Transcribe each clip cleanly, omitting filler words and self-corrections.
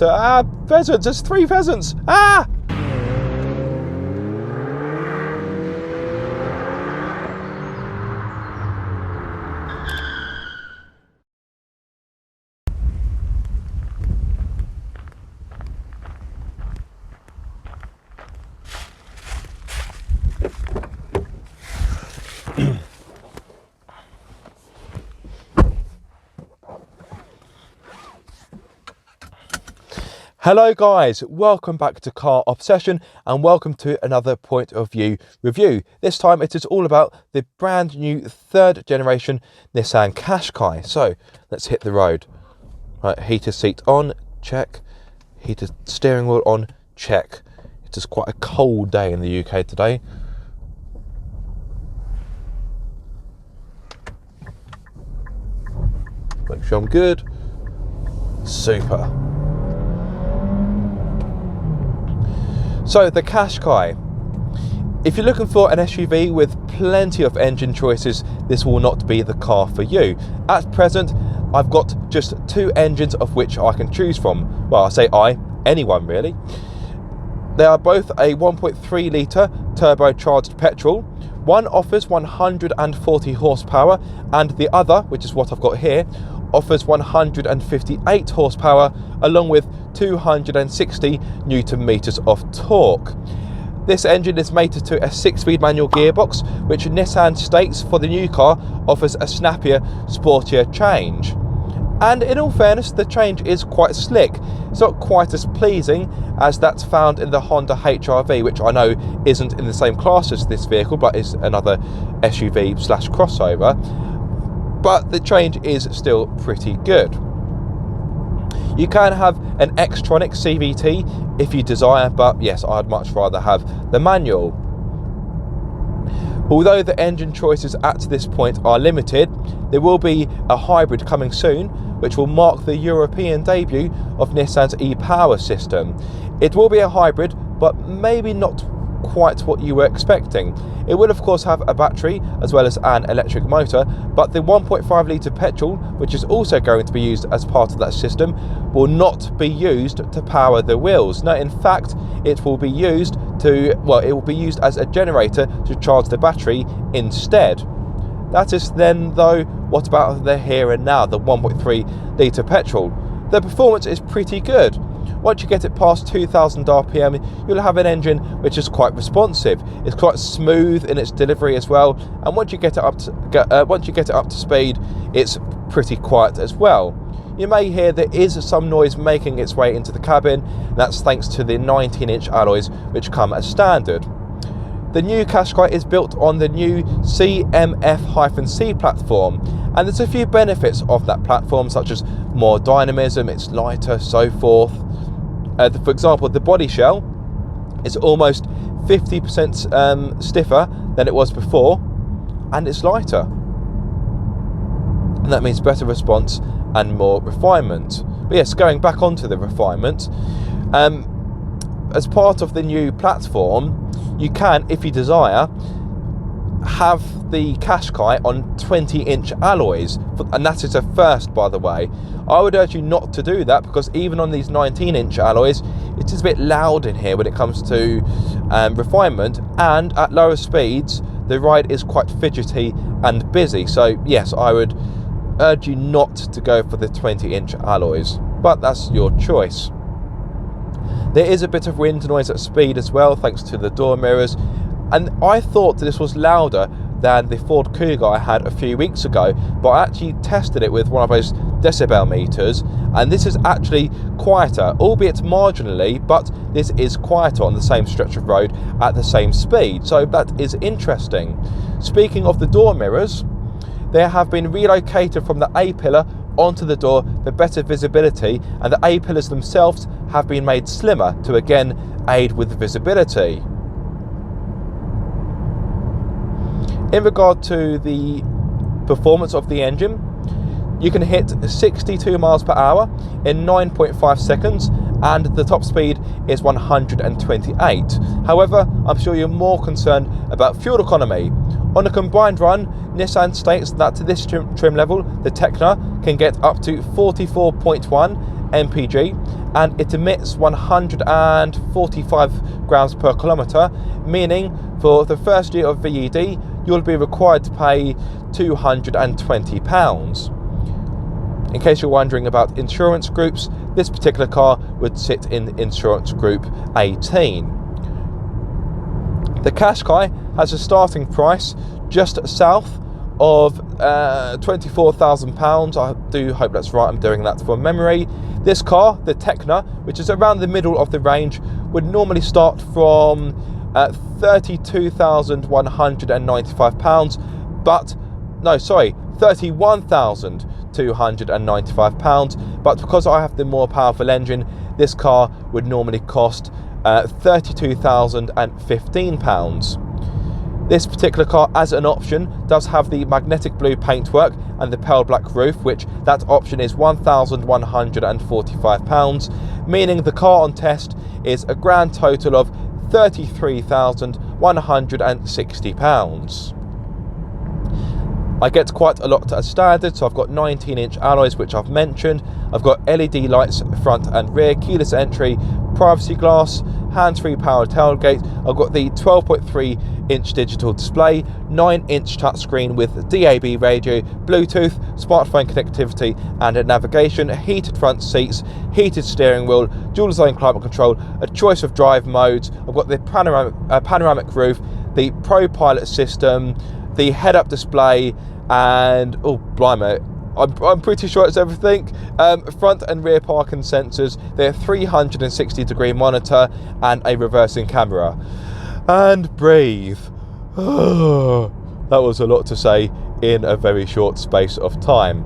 Pheasants, there's 3 pheasants. Ah! Hello guys, welcome back to Car Obsession and welcome to another point of view review. This time it is all about the brand new 3rd generation Nissan Qashqai. So let's hit the road. Right, heated seat on, check. Heated steering wheel on, check. It is quite a cold day in the UK today. Make sure I'm good. Super. So the Qashqai, if you're looking for an SUV with plenty of engine choices, this will not be the car for you. At present, I've got just 2 engines of which I can choose from. Well, I say anyone really. They are both a 1.3 litre turbocharged petrol. One offers 140 horsepower and the other, which is what I've got here, offers 158 horsepower along with 260 newton meters of torque. This engine is mated to a 6-speed manual gearbox, which Nissan states for the new car offers a snappier, sportier change. And in all fairness, the change is quite slick. It's not quite as pleasing as that's found in the Honda HR-V, which I know isn't in the same class as this vehicle, but is another SUV/crossover. But the change is still pretty good. You can have an Xtronic CVT if you desire, but yes, I'd much rather have the manual. Although the engine choices at this point are limited, there will be a hybrid coming soon, which will mark the European debut of Nissan's e-Power system. It will be a hybrid, but maybe not quite what you were expecting. It will of course have a battery as well as an electric motor, but the 1.5 litre petrol, which is also going to be used as part of that system, will not be used to power the wheels. No, in fact, it will be used as a generator to charge the battery instead. That is then though, what about the here and now, the 1.3 litre petrol? The performance is pretty good. Once you get it past 2000 RPM, you'll have an engine which is quite responsive. It's quite smooth in its delivery as well, and once you get it up to speed, it's pretty quiet as well. You may hear there is some noise making its way into the cabin. That's thanks to the 19-inch alloys which come as standard. The new Qashqai is built on the new CMF-C platform, and there's a few benefits of that platform, such as more dynamism, it's lighter, so forth. For example, the body shell is almost 50% stiffer than it was before, and it's lighter. And that means better response and more refinement. But yes, going back onto the refinement, as part of the new platform, you can, if you desire, have the Qashqai on 20-inch alloys, and that is a first, by the way. I would urge you not to do that, because even on these 19-inch alloys, it is a bit loud in here when it comes to refinement, and at lower speeds the ride is quite fidgety and busy. So yes, I would urge you not to go for the 20-inch alloys, but that's your choice. There is a bit of wind noise at speed as well, thanks to the door mirrors, and I thought that this was louder than the Ford Kuga I had a few weeks ago, but I actually tested it with one of those decibel meters, and this is actually quieter, albeit marginally, but this is quieter on the same stretch of road at the same speed, so that is interesting. Speaking of the door mirrors, they have been relocated from the A-pillar onto the door for better visibility, and the A-pillars themselves have been made slimmer to again aid with visibility. In regard to the performance of the engine, you can hit 62 miles per hour in 9.5 seconds, and the top speed is 128. However, I'm sure you're more concerned about fuel economy. On a combined run, Nissan states that to this trim level, the Tekna can get up to 44.1 mpg, and it emits 145 grams per kilometre, meaning for the first year of VED you'll be required to pay £220. In case you're wondering about insurance groups, this particular car would sit in insurance group 18. The Qashqai has a starting price just south of £24,000. I do hope that's right, I'm doing that from memory. This car, the Tekna, which is around the middle of the range, would normally start from £31,295, but no, sorry, £31,295, but because I have the more powerful engine, this car would normally cost £32,015. This particular car, as an option, does have the magnetic blue paintwork and the pale black roof, which that option is £1,145, meaning the car on test is a grand total of £33,160. I get quite a lot as standard, so I've got 19-inch alloys, which I've mentioned. I've got LED lights front and rear, keyless entry, privacy glass, hands-free power tailgate. I've got the 12.3-inch digital display, 9-inch touchscreen with DAB radio, Bluetooth, smartphone connectivity and navigation, heated front seats, heated steering wheel, dual zone climate control, a choice of drive modes. I've got the panoramic roof, the Pro Pilot system, the head-up display, and oh blimey, I'm pretty sure it's everything. Front and rear parking sensors, their 360-degree monitor, and a reversing camera. And breathe. That was a lot to say in a very short space of time.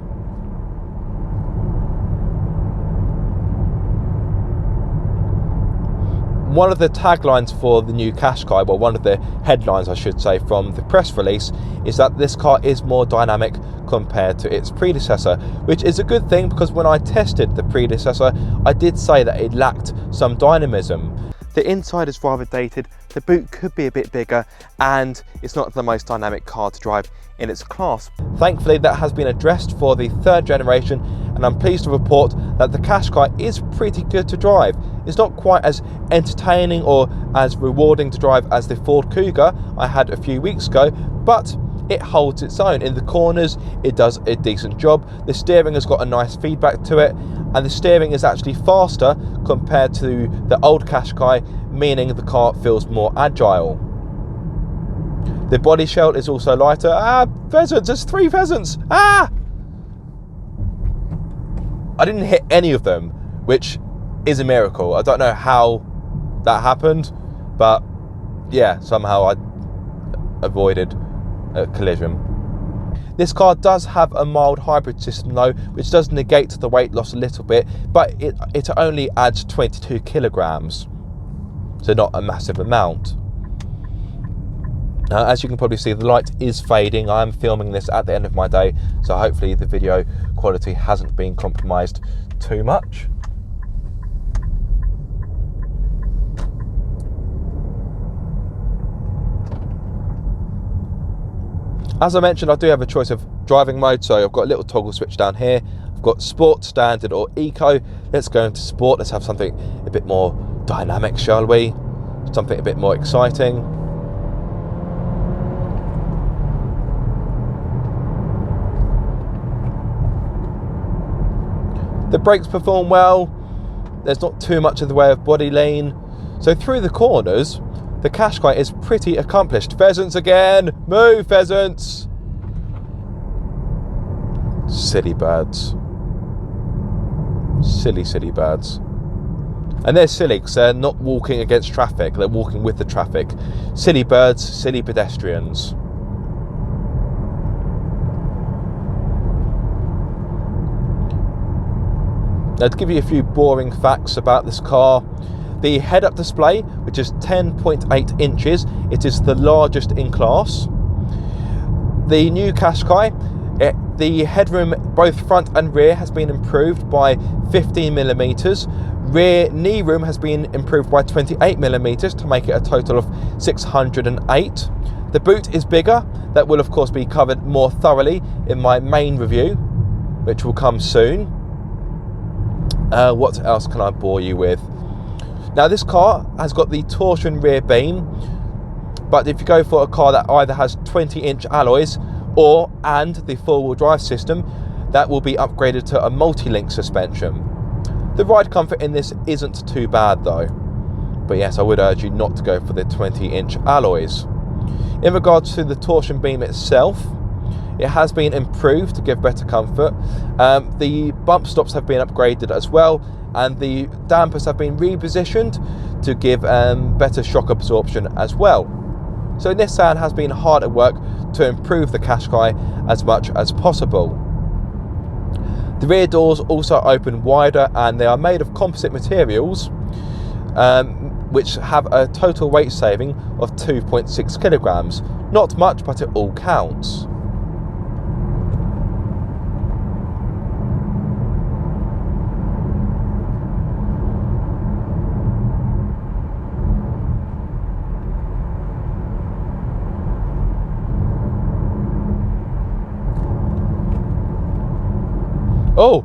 One of the taglines for the new Qashqai, well, one of the headlines I should say from the press release, is that this car is more dynamic compared to its predecessor, which is a good thing because when I tested the predecessor, I did say that it lacked some dynamism. The inside is rather dated, the boot could be a bit bigger, and it's not the most dynamic car to drive in its class. Thankfully, that has been addressed for the third generation, and I'm pleased to report that the Qashqai is pretty good to drive. It's not quite as entertaining or as rewarding to drive as the Ford Kuga I had a few weeks ago, but it holds its own. In the corners, it does a decent job. The steering has got a nice feedback to it, and the steering is actually faster compared to the old Qashqai, meaning the car feels more agile. The body shell is also lighter. Pheasants, there's 3 pheasants. I didn't hit any of them, which is a miracle. I don't know how that happened, but yeah, somehow I avoided a collision. This car does have a mild hybrid system though, which does negate the weight loss a little bit, but it only adds 22 kilograms, so not a massive amount. As you can probably see, the light is fading. I am filming this at the end of my day, so hopefully the video quality hasn't been compromised too much. As I mentioned, I do have a choice of driving mode, so I've got a little toggle switch down here. I've got Sport, Standard or Eco. Let's go into Sport. Let's have something a bit more dynamic, shall we? Something a bit more exciting. The brakes perform well. There's not too much in the way of body lean. So through the corners, the Qashqai is pretty accomplished. Pheasants again! Move, pheasants! Silly birds. Silly, silly birds. And they're silly because they're not walking against traffic, they're walking with the traffic. Silly birds, silly pedestrians. Now, to give you a few boring facts about this car, the head-up display, which is 10.8 inches, it is the largest in class. The new Qashqai, the headroom, both front and rear, has been improved by 15mm. Rear knee room has been improved by 28mm to make it a total of 608. The boot is bigger. That will of course be covered more thoroughly in my main review, which will come soon. What else can I bore you with? Now, this car has got the torsion rear beam, but if you go for a car that either has 20-inch alloys and the four-wheel drive system, that will be upgraded to a multi-link suspension. The ride comfort in this isn't too bad though, but yes, I would urge you not to go for the 20-inch alloys. In regards to the torsion beam itself, it has been improved to give better comfort. The bump stops have been upgraded as well, and the dampers have been repositioned to give better shock absorption as well. So Nissan has been hard at work to improve the Qashqai as much as possible. The rear doors also open wider, and they are made of composite materials, which have a total weight saving of 2.6 kilograms. Not much, but it all counts. Oh,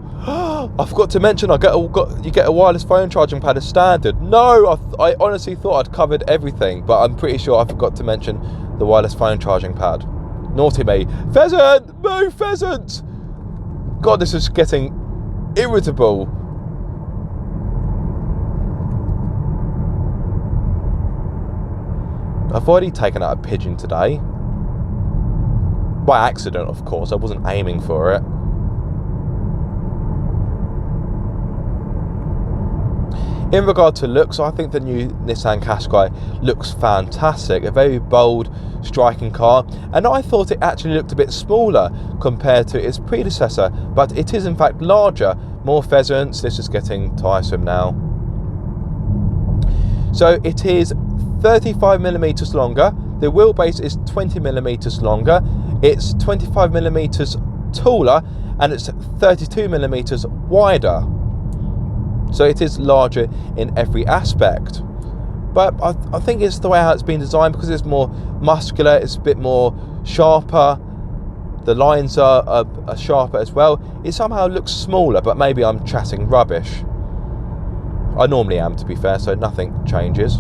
I forgot to mention, you get a wireless phone charging pad as standard. No, I honestly thought I'd covered everything, but I'm pretty sure I forgot to mention the wireless phone charging pad. Naughty me. Pheasant! Move, pheasant! God, this is getting irritable. I've already taken out a pigeon today. By accident, of course. I wasn't aiming for it. In regard to looks, I think the new Nissan Qashqai looks fantastic. A very bold, striking car, and I thought it actually looked a bit smaller compared to its predecessor, but it is in fact larger. More pheasants. This is getting tiresome now. So it is 35mm longer. The wheelbase is 20mm longer. It's 25mm taller, and it's 32mm wider. So it is larger in every aspect, but I think it's the way how it's been designed, because it's more muscular, it's a bit more sharper, the lines are sharper as well. It somehow looks smaller, but maybe I'm chatting rubbish. I normally am, to be fair, so nothing changes.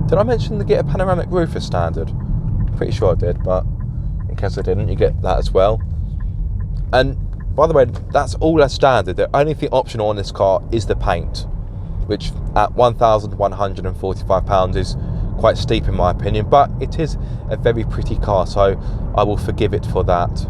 Did I mention to get a panoramic roof as standard? Pretty sure I did, but in case I didn't, you get that as well. And by the way, that's all as standard. The only thing optional on this car is the paint, which at £1,145 is quite steep in my opinion, but it is a very pretty car, so I will forgive it for that.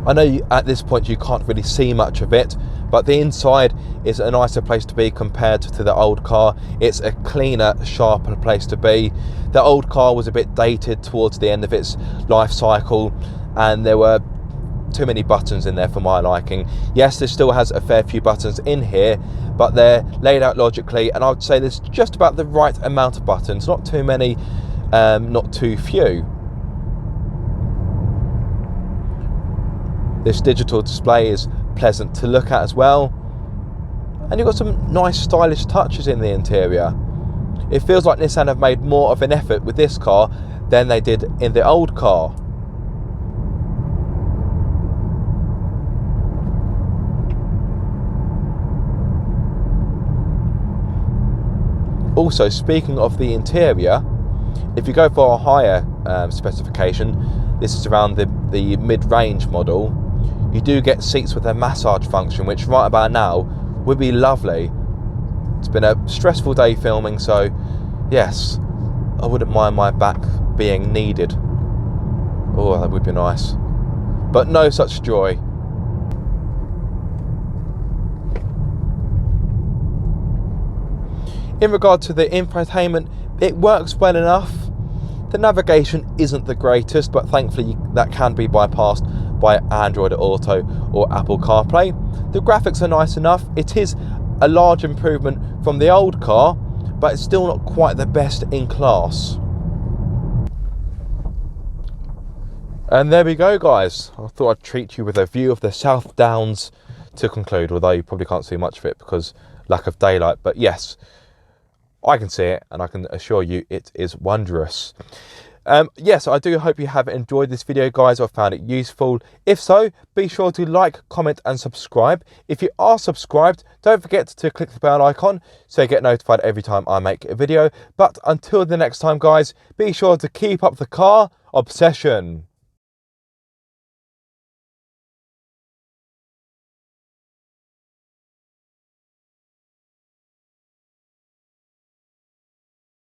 I know at this point you can't really see much of it, but the inside is a nicer place to be compared to the old car. It's a cleaner, sharper place to be. The old car was a bit dated towards the end of its life cycle, and there were too many buttons in there for my liking. Yes, there still has a fair few buttons in here, but they're laid out logically, and I would say there's just about the right amount of buttons. Not too many, not too few. This digital display is pleasant to look at as well, and you've got some nice stylish touches in the interior. It feels like Nissan have made more of an effort with this car than they did in the old car. Also, speaking of the interior, if you go for a higher specification, this is around the mid-range model, you do get seats with a massage function, which right about now would be lovely. It's been a stressful day filming, so yes, I wouldn't mind my back being needed. Oh, that would be nice. But no such joy. In regard to the infotainment, it works well enough. The navigation isn't the greatest, but thankfully that can be bypassed by Android Auto or Apple CarPlay. The graphics are nice enough. It is a large improvement from the old car, but it's still not quite the best in class. And there we go, guys. I thought I'd treat you with a view of the South Downs to conclude, although you probably can't see much of it because lack of daylight. But yes, I can see it, and I can assure you it is wondrous. Yes, I do hope you have enjoyed this video, guys, or found it useful. If so, be sure to like, comment and subscribe. If you are subscribed, don't forget to click the bell icon so you get notified every time I make a video. But until the next time, guys, be sure to keep up the car obsession.